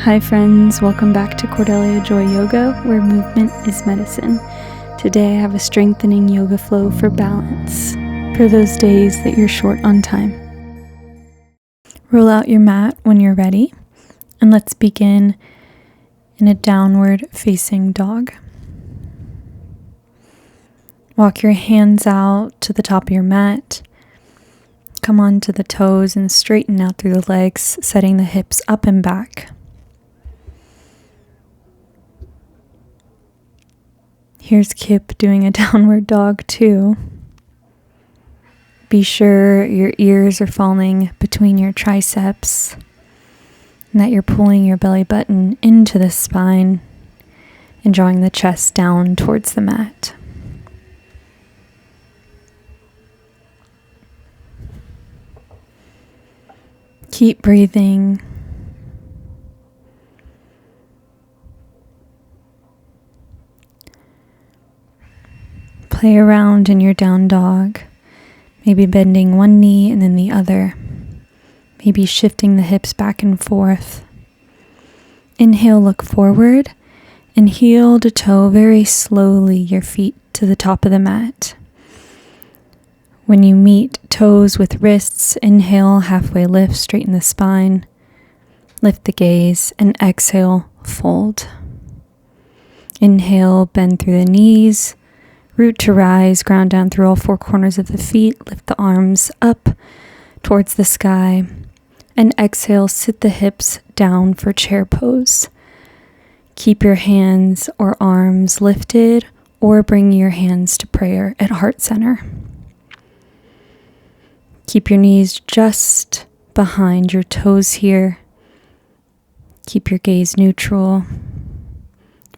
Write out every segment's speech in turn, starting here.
Hi friends, welcome back to Cordeliajoyy Yoga, where movement is medicine. Today I have a strengthening yoga flow for balance, for those days that you're short on time. Roll out your mat when you're ready, and let's begin in a downward facing dog. Walk your hands out to the top of your mat. Come onto the toes and straighten out through the legs, setting the hips up and back. Here's Kip doing a downward dog too. Be sure your ears are falling between your triceps and that you're pulling your belly button into the spine and drawing the chest down towards the mat. Keep breathing. Play around in your down dog, maybe bending one knee and then the other, maybe shifting the hips back and forth. Inhale, look forward, and heel to toe very slowly your feet to the top of the mat. When you meet toes with wrists, inhale, halfway lift, straighten the spine, lift the gaze, and exhale, fold. Inhale, bend through the knees, root to rise, ground down through all four corners of the feet, lift the arms up towards the sky, and exhale, sit the hips down for chair pose. Keep your hands or arms lifted or bring your hands to prayer at heart center. Keep your knees just behind your toes here. Keep your gaze neutral.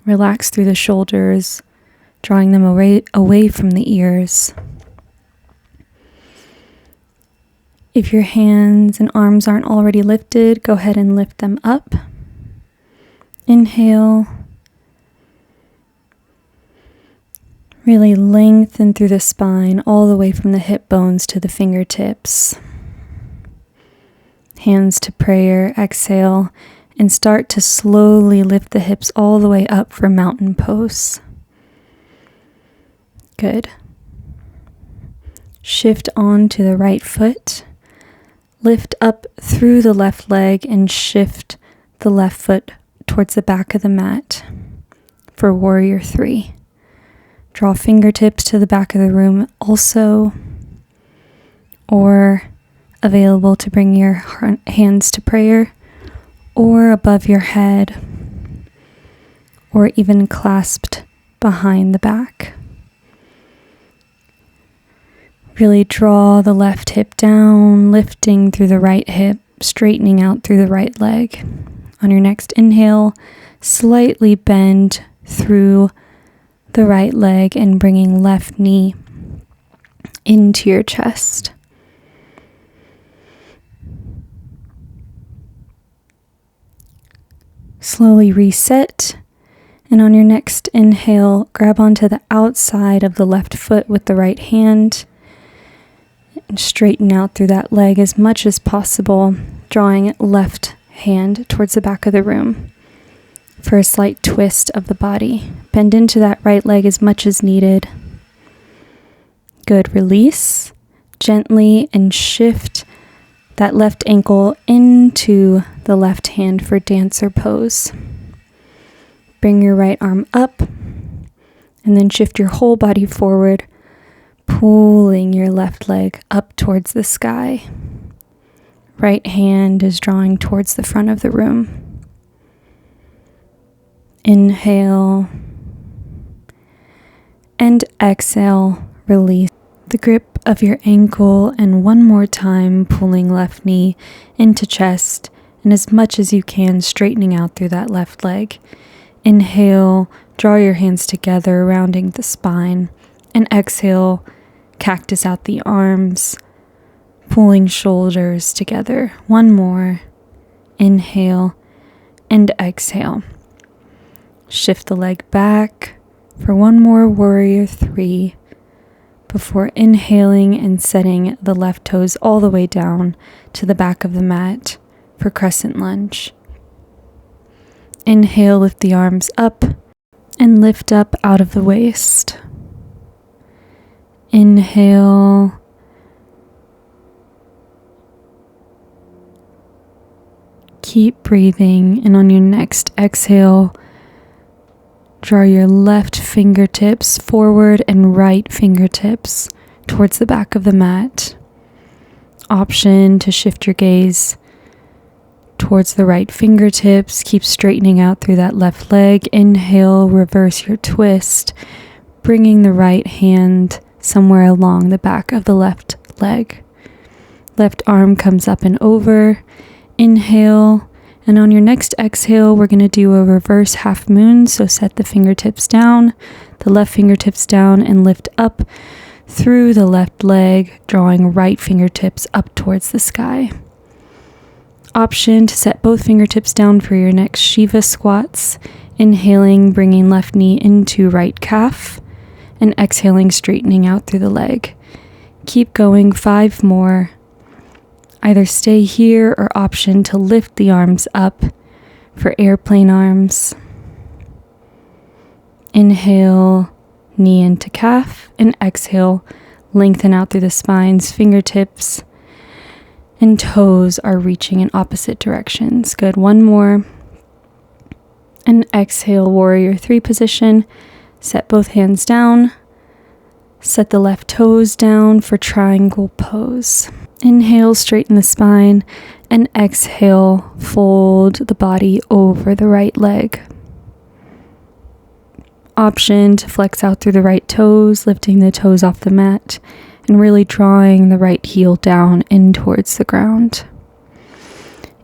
Relax through the shoulders, drawing them away from the ears. If your hands and arms aren't already lifted, go ahead and lift them up. Inhale. Really lengthen through the spine all the way from the hip bones to the fingertips. Hands to prayer, exhale, and start to slowly lift the hips all the way up for mountain pose. Good. Shift on to the right foot. Lift up through the left leg and shift the left foot towards the back of the mat for Warrior 3. Draw fingertips to the back of the room also, or available to bring your hands to prayer, or above your head, or even clasped behind the back. Really draw the left hip down, lifting through the right hip, straightening out through the right leg. On your next inhale, slightly bend through the right leg and bringing left knee into your chest. Slowly reset, and on your next inhale, grab onto the outside of the left foot with the right hand and straighten out through that leg as much as possible, drawing left hand towards the back of the room for a slight twist of the body. Bend into that right leg as much as needed. Good. Release gently and shift that left ankle into the left hand for dancer pose. Bring your right arm up and then shift your whole body forward, pulling your left leg up towards the sky. Right hand is drawing towards the front of the room. Inhale and exhale, release the grip of your ankle, and one more time pulling left knee into chest, and as much as you can straightening out through that left leg. Inhale, draw your hands together, rounding the spine, and exhale, cactus out the arms, pulling shoulders together. One more. Inhale and exhale. Shift the leg back for one more Warrior 3 before inhaling and setting the left toes all the way down to the back of the mat for Crescent Lunge. Inhale, lift the arms up and lift up out of the waist. Inhale. Keep breathing, and on your next exhale, draw your left fingertips forward and right fingertips towards the back of the mat. Option to shift your gaze towards the right fingertips. Keep straightening out through that left leg. Inhale, reverse your twist, bringing the right hand somewhere along the back of the left leg. Left arm comes up and over. Inhale, and on your next exhale, we're going to do a reverse half moon. So set the fingertips down, the left fingertips down, and lift up through the left leg, drawing right fingertips up towards the sky. Option to set both fingertips down for your next Shiva squats. Inhaling, bringing left knee into right calf, and exhaling, straightening out through the leg. Keep going, 5 more. Either stay here or option to lift the arms up for airplane arms. Inhale, knee into calf, and exhale, lengthen out through the spines. Fingertips and toes are reaching in opposite directions. Good, 1 more. And exhale, warrior 3 position. Set both hands down. Set the left toes down for triangle pose. Inhale, straighten the spine, and exhale, fold the body over the right leg. Option to flex out through the right toes, lifting the toes off the mat, and really drawing the right heel down in towards the ground.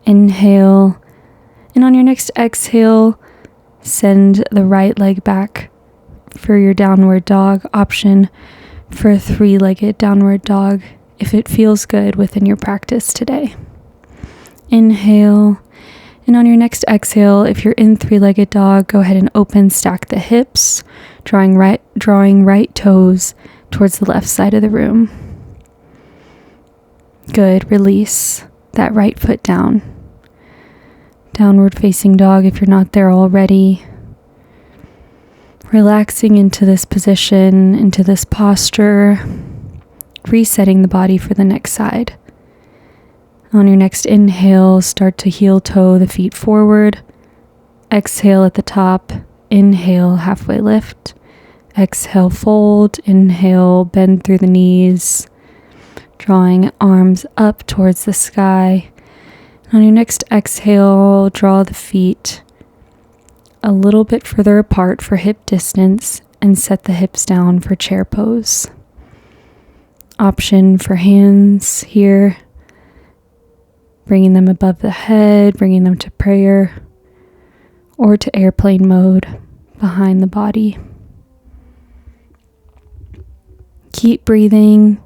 Inhale, and on your next exhale, send the right leg back for your downward dog. Option for a 3-legged downward dog if it feels good within your practice today. Inhale, and on your next exhale, if you're in 3-legged dog, go ahead and open stack the hips, drawing right toes towards the left side of the room. Good, release that right foot down. Downward facing dog if you're not there already. Relaxing into this position, into this posture, resetting the body for the next side. On your next inhale, start to heel toe the feet forward. Exhale at the top. Inhale, halfway lift. Exhale, fold. Inhale, bend through the knees, drawing arms up towards the sky. On your next exhale, draw the feet a little bit further apart for hip distance and set the hips down for chair pose. Option for hands here, bringing them above the head, bringing them to prayer, or to airplane mode behind the body. Keep breathing.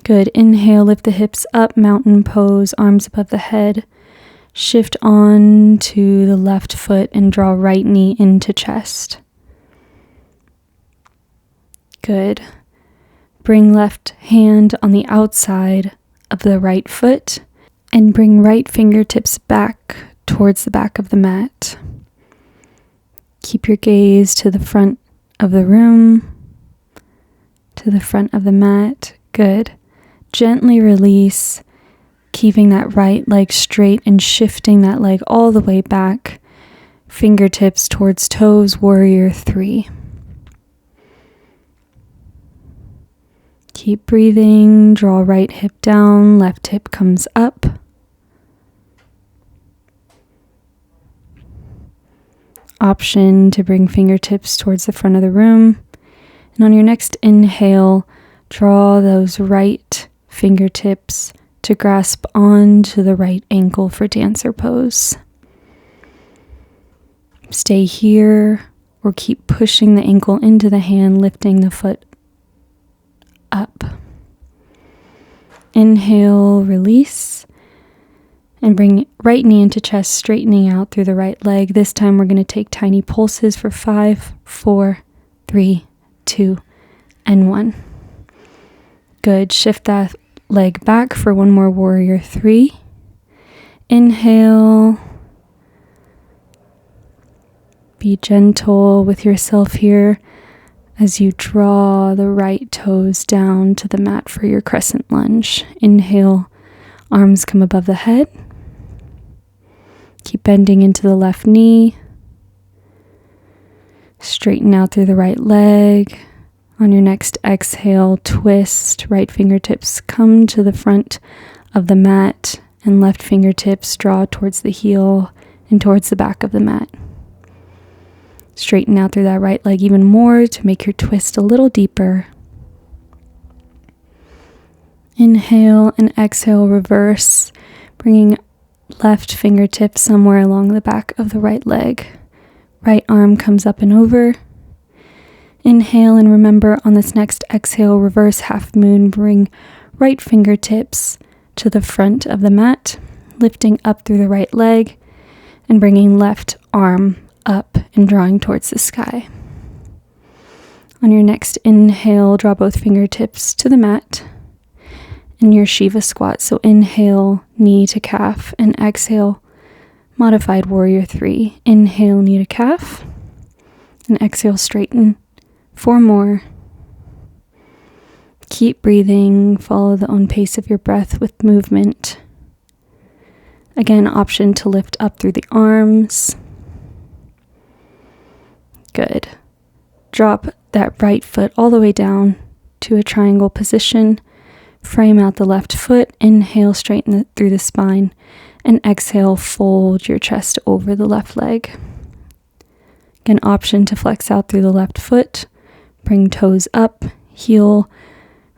Good. Inhale, lift the hips up, mountain pose, arms above the head. Shift on to the left foot and draw right knee into chest. Good. Bring left hand on the outside of the right foot and bring right fingertips back towards the back of the mat. Keep your gaze to the front of the room, to the front of the mat. Good. Gently release, keeping that right leg straight and shifting that leg all the way back. Fingertips towards toes, warrior 3. Keep breathing, draw right hip down, left hip comes up. Option to bring fingertips towards the front of the room. And on your next inhale, draw those right fingertips to grasp onto the right ankle for dancer pose. Stay here or keep pushing the ankle into the hand, lifting the foot up. Inhale, release, and bring right knee into chest, straightening out through the right leg. This time we're going to take tiny pulses for 5, 4, 3, 2, and 1. Good. Shift that leg back for one more warrior 3. Inhale. Be gentle with yourself here as you draw the right toes down to the mat for your crescent lunge. Inhale, arms come above the head. Keep bending into the left knee. Straighten out through the right leg. On your next exhale, twist. Right fingertips come to the front of the mat and left fingertips draw towards the heel and towards the back of the mat. Straighten out through that right leg even more to make your twist a little deeper. Inhale and exhale, reverse, bringing left fingertip somewhere along the back of the right leg. Right arm comes up and over. Inhale, and remember on this next exhale, reverse half moon, bring right fingertips to the front of the mat, lifting up through the right leg and bringing left arm up and drawing towards the sky. On your next inhale, draw both fingertips to the mat in your Shiva squat. So inhale, knee to calf, and exhale, modified warrior 3. Inhale, knee to calf, and exhale, straighten. 4 more. Keep breathing, follow the own pace of your breath with movement. Again, option to lift up through the arms. Good. Drop that right foot all the way down to a triangle position. Frame out the left foot. Inhale, straighten through the spine. And exhale, fold your chest over the left leg. Again, option to flex out through the left foot. Bring toes up. Heel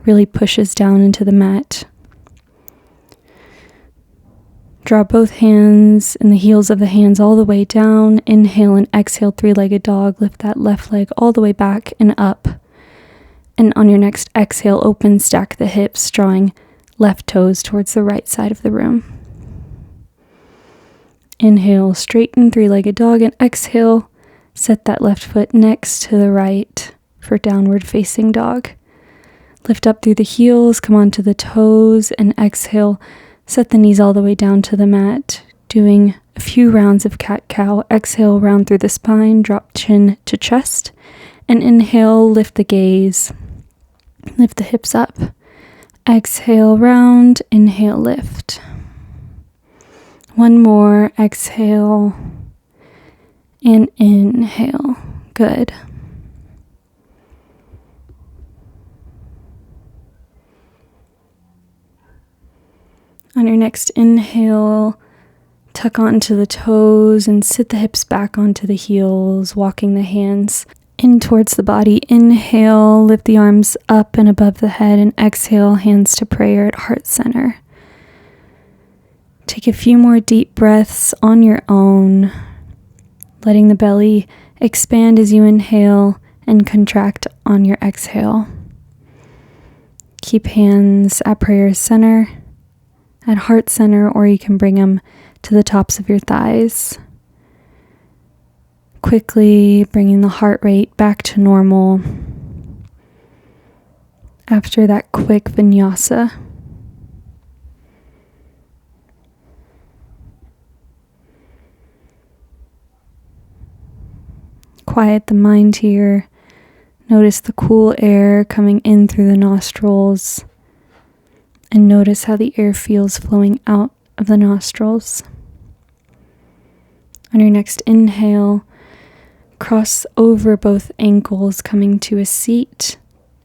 really pushes down into the mat. Draw both hands and the heels of the hands all the way down. Inhale and exhale, 3-legged dog. Lift that left leg all the way back and up. And on your next exhale, open, stack the hips, drawing left toes towards the right side of the room. Inhale, straighten, 3-legged dog, and exhale, set that left foot next to the right for downward facing dog. Lift up through the heels, come onto the toes, and exhale, set the knees all the way down to the mat, doing a few rounds of cat-cow. Exhale, round through the spine, drop chin to chest, and inhale, lift the gaze. Lift the hips up. Exhale, round. Inhale, lift. 1 more. Exhale. And inhale. Good. On your next inhale, tuck onto the toes and sit the hips back onto the heels, walking the hands in towards the body. Inhale, lift the arms up and above the head, and exhale, hands to prayer at heart center. Take a few more deep breaths on your own, letting the belly expand as you inhale and contract on your exhale. Keep hands at prayer center, at heart center, or you can bring them to the tops of your thighs. Quickly bringing the heart rate back to normal after that quick vinyasa. Quiet the mind here. Notice the cool air coming in through the nostrils, and notice how the air feels flowing out of the nostrils. On your next inhale, cross over both ankles, coming to a seat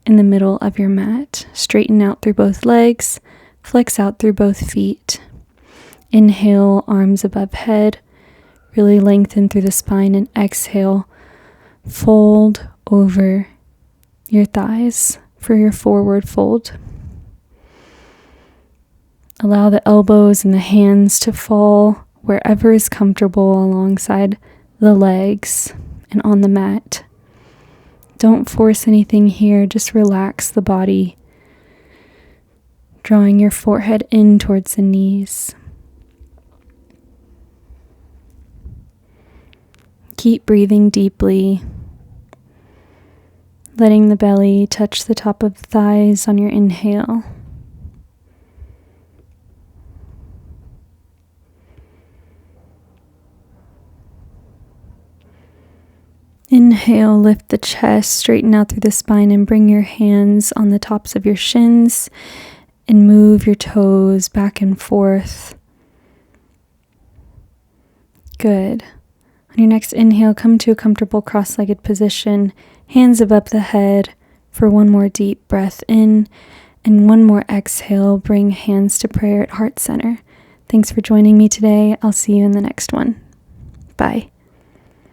in the middle of your mat. Straighten out through both legs, flex out through both feet. Inhale, arms above head, really lengthen through the spine, and exhale, fold over your thighs for your forward fold. Allow the elbows and the hands to fall wherever is comfortable alongside the legs and on the mat. Don't force anything here, just relax the body, drawing your forehead in towards the knees. Keep breathing deeply, letting the belly touch the top of the thighs on your inhale. Inhale, lift the chest, straighten out through the spine, and bring your hands on the tops of your shins and move your toes back and forth. Good. On your next inhale, come to a comfortable cross-legged position, hands above the head for one more deep breath in, and one more exhale, bring hands to prayer at heart center. Thanks for joining me today. I'll see you in the next one. Bye.